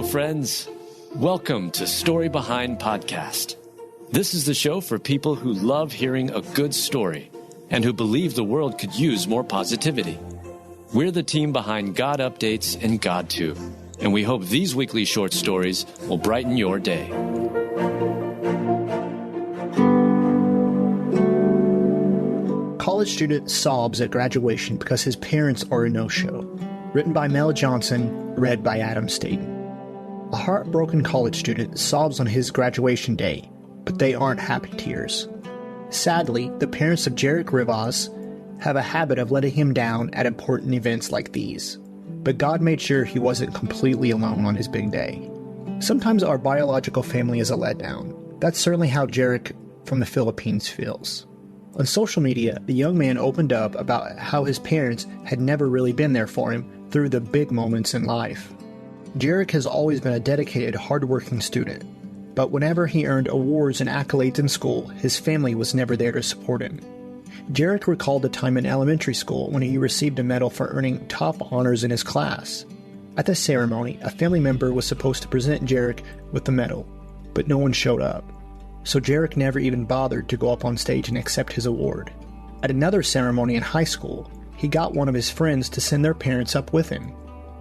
friends. Welcome to Story Behind Podcast. This is the show for people who love hearing a good story and who believe the world could use more positivity. We're the team behind GodUpdates and GodTube, and we hope these weekly short stories will brighten your day. College student sobs at graduation because his parents are a no-show. Written by Mel Johnson, read by Adam Staten. A heartbroken college student sobs on his graduation day, but they aren't happy tears. Sadly, the parents of Jarek Rivas have a habit of letting him down at important events like these. But God made sure he wasn't completely alone on his big day. Sometimes our biological family is a letdown. That's certainly how Jarek from the Philippines feels. On social media, the young man opened up about how his parents had never really been there for him through the big moments in life. Jarek has always been a dedicated, hardworking student, but whenever he earned awards and accolades in school, his family was never there to support him. Jarek recalled a time in elementary school when he received a medal for earning top honors in his class. At the ceremony, a family member was supposed to present Jarek with the medal, but no one showed up. So Jarek never even bothered to go up on stage and accept his award. At another ceremony in high school, he got one of his friends to send their parents up with him.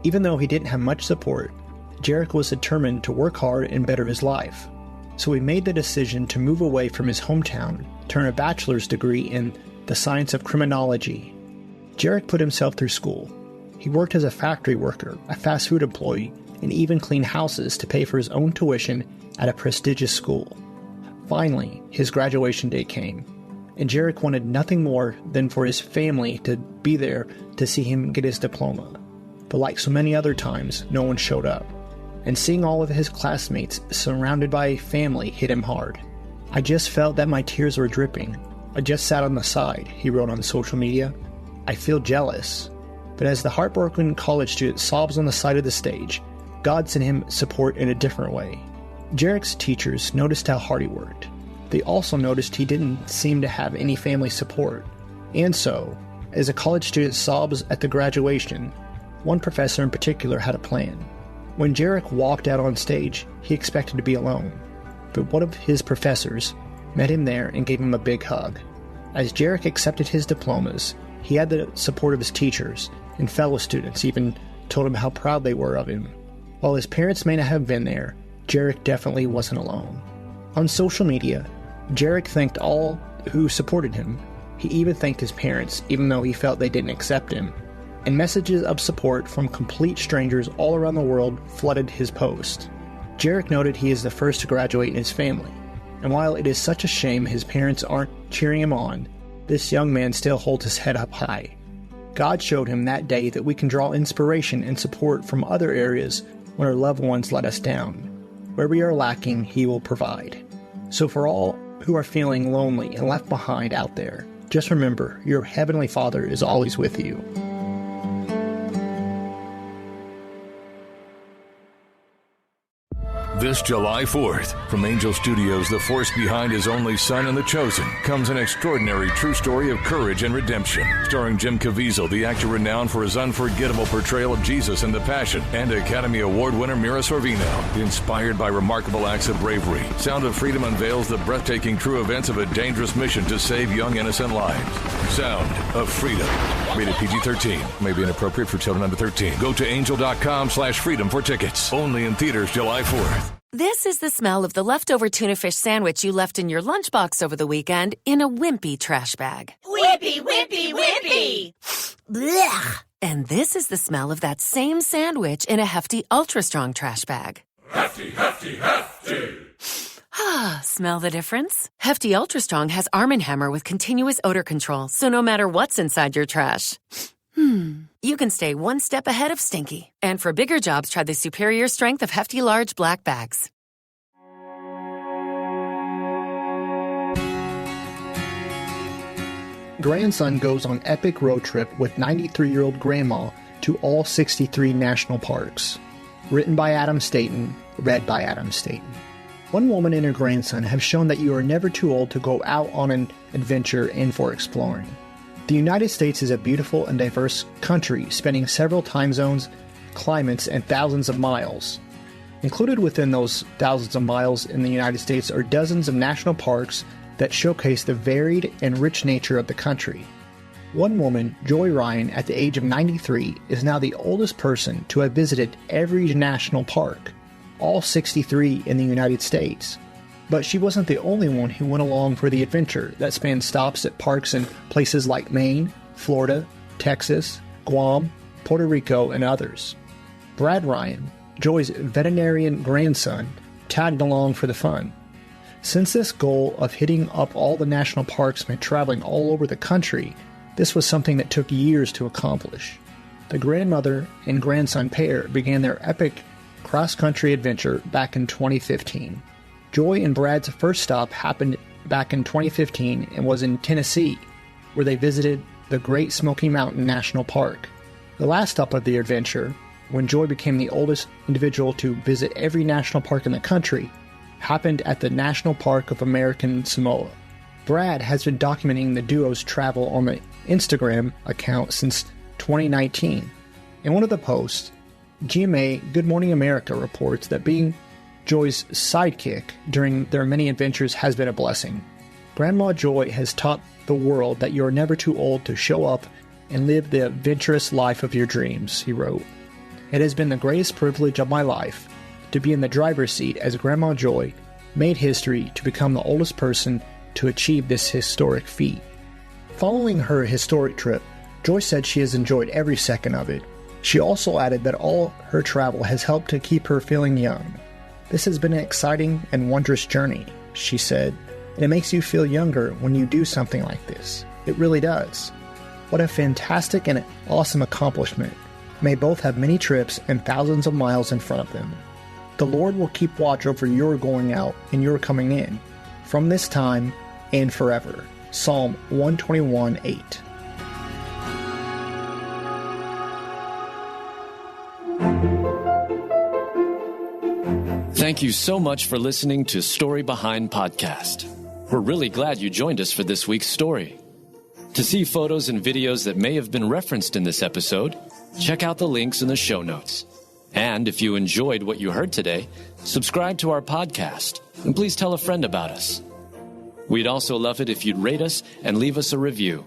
Even though he didn't have much support, Jarek was determined to work hard and better his life. So he made the decision to move away from his hometown to earn a bachelor's degree in the science of criminology. Jarek put himself through school. He worked as a factory worker, a fast food employee, and even cleaned houses to pay for his own tuition at a prestigious school. Finally, his graduation day came, and Jarek wanted nothing more than for his family to be there to see him get his diploma. But like so many other times, no one showed up, and seeing all of his classmates surrounded by family hit him hard. "I just felt that my tears were dripping. I just sat on the side," he wrote on social media. "I feel jealous." But as the heartbroken college student sobs on the side of the stage, God sent him support in a different way. Jarek's teachers noticed how hard he worked. They also noticed he didn't seem to have any family support. And so, as a college student sobs at the graduation, one professor in particular had a plan. When Jarek walked out on stage, he expected to be alone. But one of his professors met him there and gave him a big hug. As Jarek accepted his diplomas, he had the support of his teachers, and fellow students even told him how proud they were of him. While his parents may not have been there, Jarek definitely wasn't alone. On social media, Jarek thanked all who supported him. He even thanked his parents, even though he felt they didn't accept him. And messages of support from complete strangers all around the world flooded his post. Jarek noted he is the first to graduate in his family, and while it is such a shame his parents aren't cheering him on, this young man still holds his head up high. God showed him that day that we can draw inspiration and support from other areas when our loved ones let us down. Where we are lacking, He will provide. So for all who are feeling lonely and left behind out there, just remember, your Heavenly Father is always with you. This July 4th, from Angel Studios, the force behind His only Son and The Chosen, comes an extraordinary true story of courage and redemption. Starring Jim Caviezel, the actor renowned for his unforgettable portrayal of Jesus in The Passion, and Academy Award winner Mira Sorvino. Inspired by remarkable acts of bravery, Sound of Freedom unveils the breathtaking true events of a dangerous mission to save young innocent lives. Sound of Freedom. Rated PG-13. May be inappropriate for children under 13. Go to angel.com/freedom for tickets. Only in theaters July 4th. This is the smell of the leftover tuna fish sandwich you left in your lunchbox over the weekend in a wimpy trash bag. Wimpy, wimpy, wimpy! Blech! And this is the smell of that same sandwich in a hefty, ultra-strong trash bag. Hefty, hefty, hefty! Ah, smell the difference? Hefty Ultra Strong has Arm & Hammer with continuous odor control, so no matter what's inside your trash, you can stay one step ahead of stinky. And for bigger jobs, try the superior strength of Hefty Large Black Bags. Grandson goes on epic road trip with 93-year-old grandma to all 63 national parks. Written by Adam Staten, read by Adam Staten. One woman and her grandson have shown that you are never too old to go out on an adventure and for exploring. The United States is a beautiful and diverse country, spanning several time zones, climates, and thousands of miles. Included within those thousands of miles in the United States are dozens of national parks that showcase the varied and rich nature of the country. One woman, Joy Ryan, at the age of 93, is now the oldest person to have visited every national park, all 63 in the United States. But she wasn't the only one who went along for the adventure that spanned stops at parks in places like Maine, Florida, Texas, Guam, Puerto Rico, and others. Brad Ryan, Joy's veterinarian grandson, tagged along for the fun. Since this goal of hitting up all the national parks meant traveling all over the country, this was something that took years to accomplish. The grandmother and grandson pair began their epic cross-country adventure back in 2015. Joy and Brad's first stop happened back in 2015 and was in Tennessee, where they visited the Great Smoky Mountain National Park. The last stop of the adventure, when Joy became the oldest individual to visit every national park in the country, happened at the National Park of American Samoa. Brad has been documenting the duo's travel on the Instagram account since 2019. In one of the posts, GMA Good Morning America reports that being Joy's sidekick during their many adventures has been a blessing. Grandma Joy has taught the world that you are never too old to show up and live the adventurous life of your dreams, he wrote. It has been the greatest privilege of my life to be in the driver's seat as Grandma Joy made history to become the oldest person to achieve this historic feat. Following her historic trip, Joy said she has enjoyed every second of it. She also added that all her travel has helped to keep her feeling young. This has been an exciting and wondrous journey, she said, and it makes you feel younger when you do something like this. It really does. What a fantastic and awesome accomplishment. May both have many trips and thousands of miles in front of them. The Lord will keep watch over your going out and your coming in, from this time and forever. Psalm 121:8. Thank you so much for listening to Story Behind Podcast. We're really glad you joined us for this week's story. To see photos and videos that may have been referenced in this episode, check out the links in the show notes. And if you enjoyed what you heard today, subscribe to our podcast, and please tell a friend about us. We'd also love it if you'd rate us and leave us a review.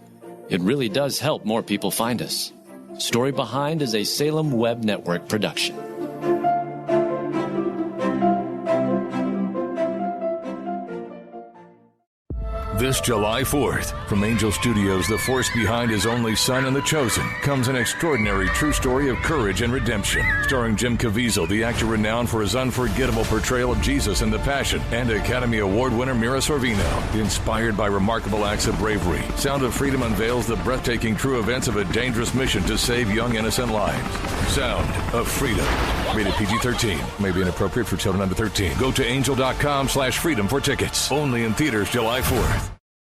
It really does help more people find us. Story Behind is a Salem Web Network production. This July 4th, from Angel Studios, the force behind His only Son and the Chosen, comes an extraordinary true story of courage and redemption. Starring Jim Caviezel, the actor renowned for his unforgettable portrayal of Jesus in The Passion, and Academy Award winner Mira Sorvino. Inspired by remarkable acts of bravery, Sound of Freedom unveils the breathtaking true events of a dangerous mission to save young innocent lives. Sound of Freedom. Rated PG-13. May be inappropriate for children under 13. Go to angel.com/freedom for tickets. Only in theaters July 4th.